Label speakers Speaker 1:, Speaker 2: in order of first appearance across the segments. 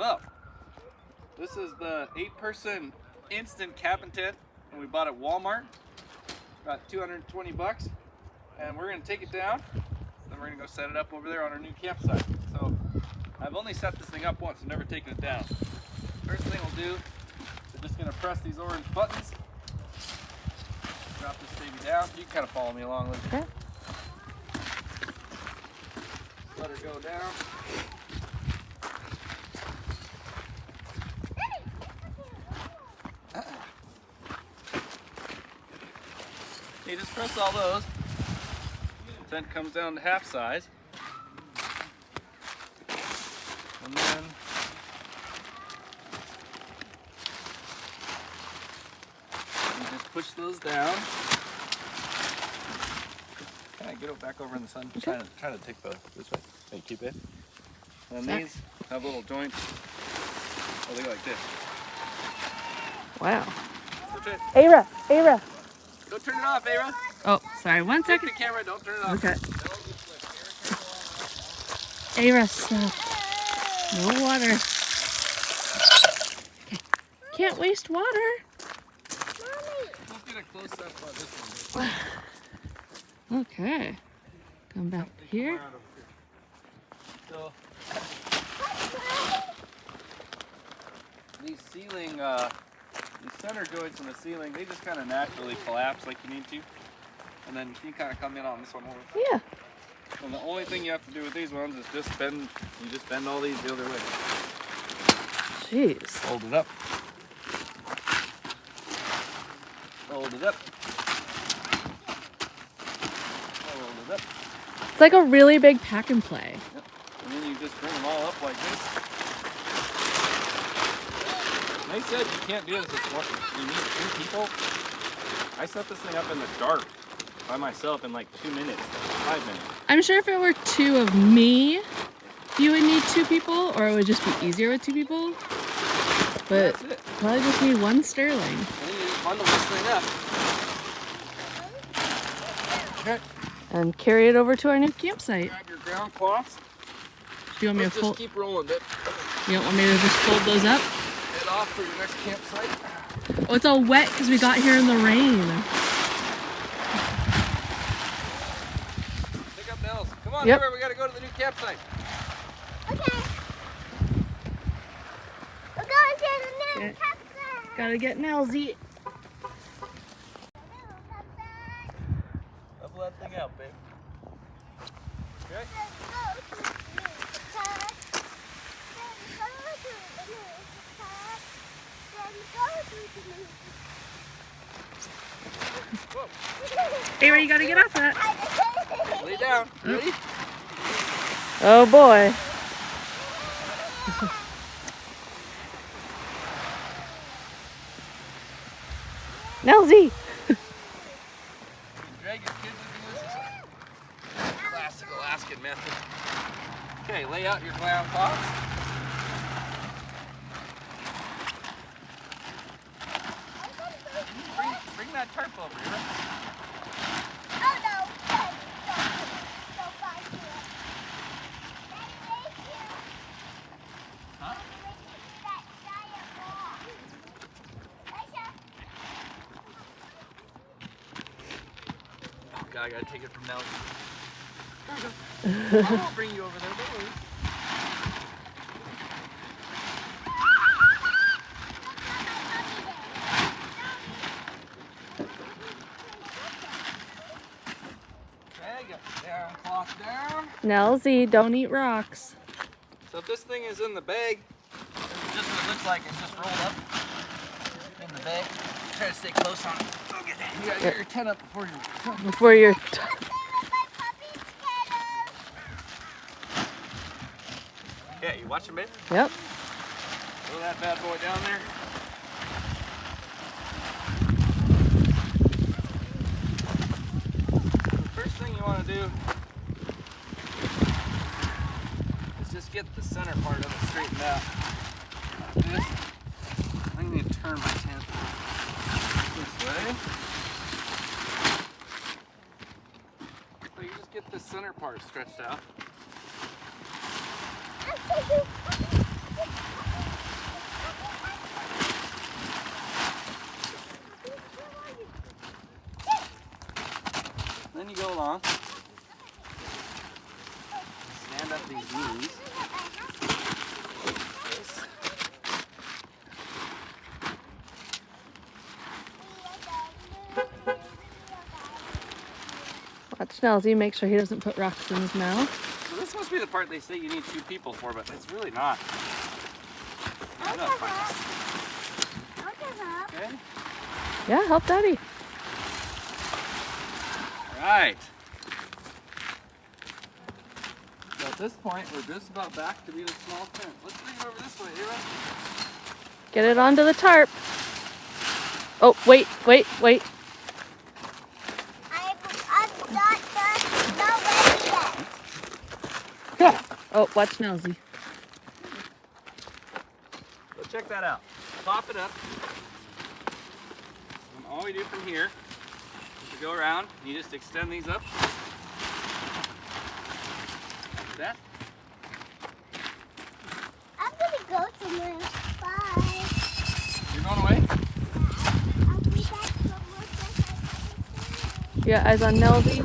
Speaker 1: Hello. This is the 8-person instant cabin tent, and we bought it at Walmart. About 220 bucks, and we're gonna take it down. Then we're gonna go set it up over there on our new campsite. So I've only set this thing up once, I've never taken it down. First thing we'll do, we're just gonna press these orange buttons. Drop this baby down. You can kind of follow me along, Liz.
Speaker 2: Okay.
Speaker 1: Let her go down. You just press all those. The tent comes down to half size. And then you just push those down. Kind of get it back over in the sun.
Speaker 2: Okay.
Speaker 1: Try to take this way. Hey, keep it. And these have little joints. Oh, they go like this.
Speaker 2: Wow.
Speaker 1: Okay.
Speaker 2: Ara.
Speaker 1: Don't turn it off, Ara.
Speaker 2: Oh, sorry. 1
Speaker 1: Take
Speaker 2: second.
Speaker 1: the camera. Don't turn it off.
Speaker 2: Okay. Ara, stop. No water. Okay. Can't waste water.
Speaker 1: Let's get a close up on this one.
Speaker 2: Okay. Come back here.
Speaker 1: So these ceiling, these center joints in the ceiling, they just kind of naturally collapse like you need to, and then you can kind of come in on this one more.
Speaker 2: Yeah.
Speaker 1: And the only thing you have to do with these ones is just bend. You just bend all these the other way.
Speaker 2: Jeez.
Speaker 1: Hold it up. Hold it up. Hold it up.
Speaker 2: It's like a really big pack and play.
Speaker 1: Yep. And then you just bring them all up like this. They said you can't do this if you need 2 people. I set this thing up in the dark by myself in like 2 minutes, 5 minutes.
Speaker 2: I'm sure if it were 2 of me, you would need 2 people, or it would just be easier with 2 people. But
Speaker 1: That's it.
Speaker 2: probably just need 1 sterling.
Speaker 1: And then you just bundle this thing up. Okay.
Speaker 2: And carry it over to our new campsite.
Speaker 1: Grab your ground cloths.
Speaker 2: Do you want me to
Speaker 1: Just
Speaker 2: fold?
Speaker 1: keep rolling it.
Speaker 2: You don't want me to just fold those up?
Speaker 1: Head off for your next campsite.
Speaker 2: Oh, it's all wet because we got here in the rain.
Speaker 1: Pick up Nels. Come on,
Speaker 2: Yep.
Speaker 1: Amber, we gotta go to the new campsite.
Speaker 3: Okay. We're going to the new
Speaker 2: Okay.
Speaker 3: campsite.
Speaker 2: Gotta get Nelsy.
Speaker 1: Level that thing out, babe. Okay. Whoa.
Speaker 2: Hey, you gotta get off that.
Speaker 1: Lay down. Ready?
Speaker 2: Oh boy. Nelsy.
Speaker 1: Drag your kids into this. Classic Alaskan method. Okay, lay out your ground cloths. Bring that tarp over here.
Speaker 3: Oh no. Don't fight here.
Speaker 1: Huh?
Speaker 3: That giant ball.
Speaker 1: Oh God, I gotta take it from now. I won't bring you over there, don't worry. Down, cloth down.
Speaker 2: Nelsy, don't eat rocks.
Speaker 1: So if this thing is in the bag, this is what it looks like. It's just rolled up in the bag. Try to stay close on it. Okay. You gotta get your tent up before you.
Speaker 2: Before you're...
Speaker 1: Yeah, you watching, babe?
Speaker 2: Yep.
Speaker 1: Throw that bad boy down there. The first thing you want to do is just get the center part of it straightened out. Like this. I need to turn my tent this way. So you just get the center part stretched out.
Speaker 2: Watch Nelsy, make sure he doesn't put rocks in his mouth.
Speaker 1: So this must be the part they say you need 2 people for, but it's really not.
Speaker 3: I'll
Speaker 1: Enough.
Speaker 3: come up. I'll come up.
Speaker 1: Okay.
Speaker 2: Yeah, help Daddy.
Speaker 1: Right. So at this point, we're just about back to being a small tent. Let's bring it over this way, Ava.
Speaker 2: Get it onto the tarp. Oh, wait.
Speaker 3: I'm not ready yet.
Speaker 2: Oh, watch Nelsy.
Speaker 1: So check that out. Pop it up. And all we do from here is to go around, and you just extend these up. Like that.
Speaker 3: I'm gonna go somewhere. Bye.
Speaker 1: You're going away?
Speaker 3: I'll be back somewhere.
Speaker 2: Yeah, eyes on Nelsy.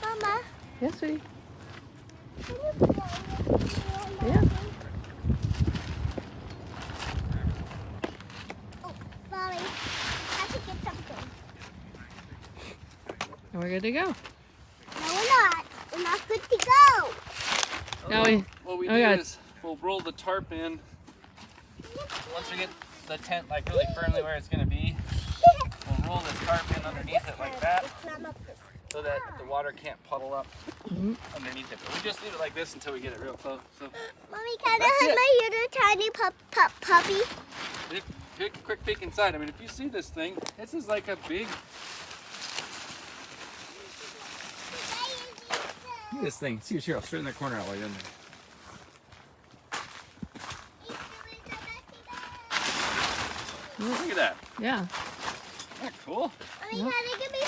Speaker 3: Mama,
Speaker 2: Yes, sweetie.
Speaker 3: can you put that in the
Speaker 2: Yeah.
Speaker 3: Oh, sorry. I have to get something.
Speaker 2: And we're good to go.
Speaker 3: No, we're not. We're not good to go.
Speaker 2: Now we.
Speaker 1: What we
Speaker 2: Oh,
Speaker 1: do
Speaker 2: yeah.
Speaker 1: is we'll roll the tarp in. Once we get the tent like really firmly where it's going to be, we'll roll this tarp in underneath it like that, so that the water can't puddle up underneath it. But we just leave it like this until we get it real close. So
Speaker 3: Mommy, can
Speaker 1: That's
Speaker 3: I have
Speaker 1: it.
Speaker 3: my little tiny puppy?
Speaker 1: take a quick peek inside. I mean, if you see this thing, this is like a big. Look at this thing. See, Cheryl, straight in that corner out while you're in there. Look at that.
Speaker 2: Yeah.
Speaker 1: Isn't that cool?
Speaker 3: Mommy, can I give me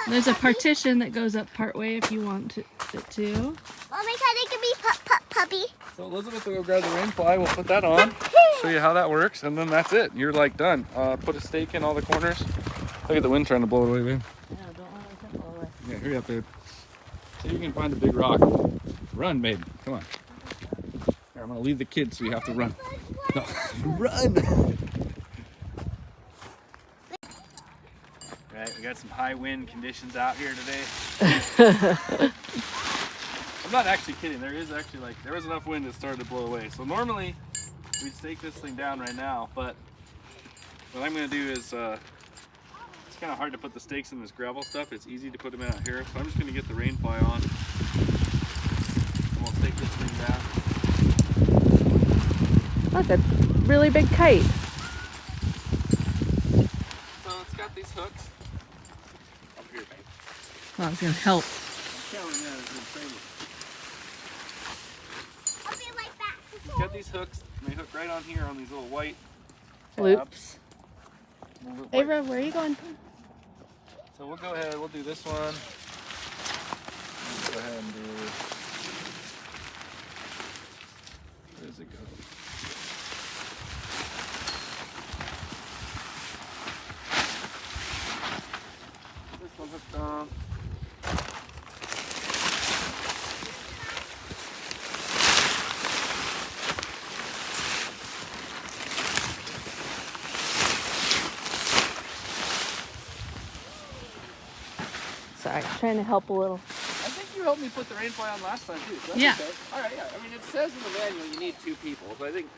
Speaker 2: There's a
Speaker 3: puppy?
Speaker 2: partition that goes up part way if you want it to.
Speaker 3: Mommy, can I give me puppy?
Speaker 1: So Elizabeth will go grab the rain fly. We'll put that on, show you how that works, and then that's it. You're like done. Put a stake in all the corners. Look at the wind trying to blow it away, babe.
Speaker 2: Yeah, don't let it blow away.
Speaker 1: Yeah, hurry up, babe. So you can find the big rock. Run, babe. Come on. Here, I'm gonna leave the kids, so you have to run. No, run! Right, we got some high wind conditions out here today. I'm not actually kidding. There is actually there was enough wind that started to blow away. So normally we'd stake this thing down right now, but what I'm gonna do is it's kind of hard to put the stakes in this gravel stuff. It's easy to put them in out here. So I'm just gonna get the rain fly on, and we'll stake this thing down.
Speaker 2: Look, a really big kite.
Speaker 1: So it's got these hooks up here, babe.
Speaker 2: Well, it's gonna help.
Speaker 1: I'm counting that as good training.
Speaker 3: I'll be right back.
Speaker 1: It's got these hooks, and they hook right on here on these little white tabs.
Speaker 2: Loops.
Speaker 1: Little white-
Speaker 2: Ava, where are you going?
Speaker 1: So we'll go ahead, we'll do this one. Let's go ahead and do. Where does it go? This one hooked on.
Speaker 2: Sorry, trying to help a little.
Speaker 1: I think you helped me put the rain fly on last time too. So that's
Speaker 2: Yeah.
Speaker 1: Okay. All right. Yeah. I mean, it says in the manual you need 2 people, but I think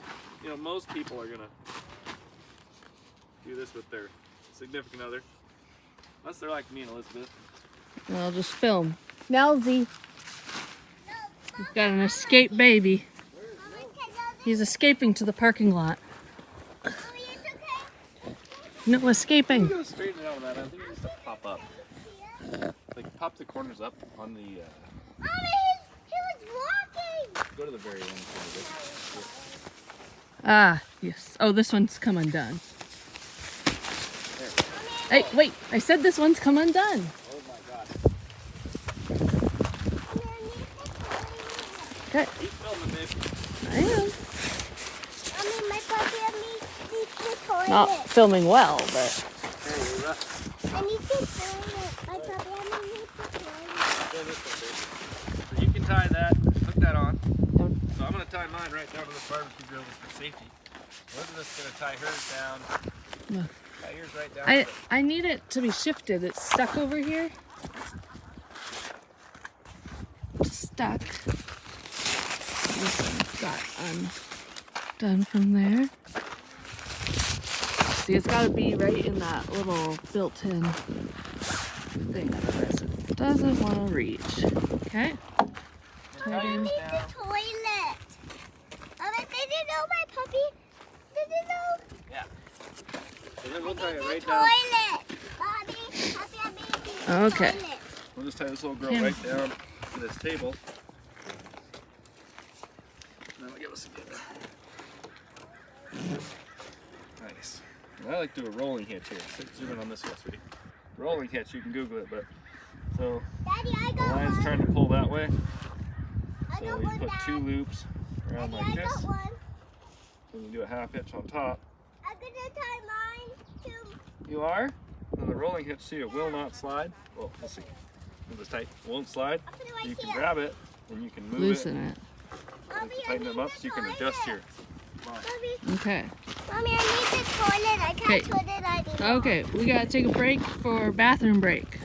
Speaker 1: most people are gonna do this with their significant other, unless they're like me and Elizabeth.
Speaker 2: And I'll just film. Nelsy. He's got an escape baby. He's escaping to the parking lot.
Speaker 3: Mommy, it's okay.
Speaker 2: No
Speaker 1: I'm
Speaker 2: escaping.
Speaker 1: gonna straighten it out with that. I think it needs to pop up. Like pop the corners up on the.
Speaker 3: Mommy, he was walking.
Speaker 1: Go to the very end.
Speaker 2: Ah, yes. Oh, this one's come undone.
Speaker 1: There.
Speaker 2: Hey, wait. I said this one's come undone.
Speaker 1: Oh my God.
Speaker 2: Okay.
Speaker 1: Keep filming, babe.
Speaker 2: I am.
Speaker 3: Mommy, my puppy and me need to toilet.
Speaker 2: Not filming well, but
Speaker 1: Hey, Eva.
Speaker 3: I need the toilet. My puppy, I need the toilet.
Speaker 1: So you can tie that, hook that on. So I'm going to tie mine right down to this barbecue grill just for safety. Elizabeth's going to tie hers down.
Speaker 2: No.
Speaker 1: Tie yours right down.
Speaker 2: I need it to be shifted. It's stuck over here. Stuck. This one's got undone from there. See, it's got to be right in that little built-in thing. Otherwise it doesn't want to reach. Okay.
Speaker 3: I need the toilet. Did you know my puppy? Did you know?
Speaker 1: Yeah. And then we'll tie it
Speaker 3: The
Speaker 1: right down.
Speaker 3: toilet. Bobby, puppy, baby.
Speaker 2: Okay.
Speaker 3: Toilet.
Speaker 1: We'll just tie this little girl
Speaker 2: Yeah.
Speaker 1: right down to this table. And then we'll give us a good. Nice. And I like to do a rolling hitch here. Zoom in on this one, sweetie. Rolling hitch, you can Google it, but so
Speaker 3: Daddy, I
Speaker 1: the
Speaker 3: got
Speaker 1: line's
Speaker 3: one.
Speaker 1: trying to pull that way.
Speaker 3: I
Speaker 1: So
Speaker 3: got
Speaker 1: you
Speaker 3: one,
Speaker 1: put
Speaker 3: Dad.
Speaker 1: 2 loops around
Speaker 3: Daddy,
Speaker 1: like
Speaker 3: I
Speaker 1: this.
Speaker 3: got one.
Speaker 1: Then you do a half hitch on top.
Speaker 3: I'm gonna tie mine too.
Speaker 1: You are? Then the rolling hitch, see, it will not slide. Well, we'll see. It was tight. It won't slide.
Speaker 3: I'll put it right
Speaker 1: You can
Speaker 3: here.
Speaker 1: grab it and you can move
Speaker 2: Loosen it.
Speaker 1: it.
Speaker 3: Mommy,
Speaker 1: You
Speaker 3: I
Speaker 1: can tighten
Speaker 3: need
Speaker 1: them up
Speaker 3: the
Speaker 1: so you can
Speaker 3: toilet.
Speaker 1: adjust here.
Speaker 3: Mommy,
Speaker 2: Okay.
Speaker 3: Mommy, I need the toilet. I
Speaker 2: Okay.
Speaker 3: can't put it anymore.
Speaker 2: Okay, we gotta take a break for bathroom break.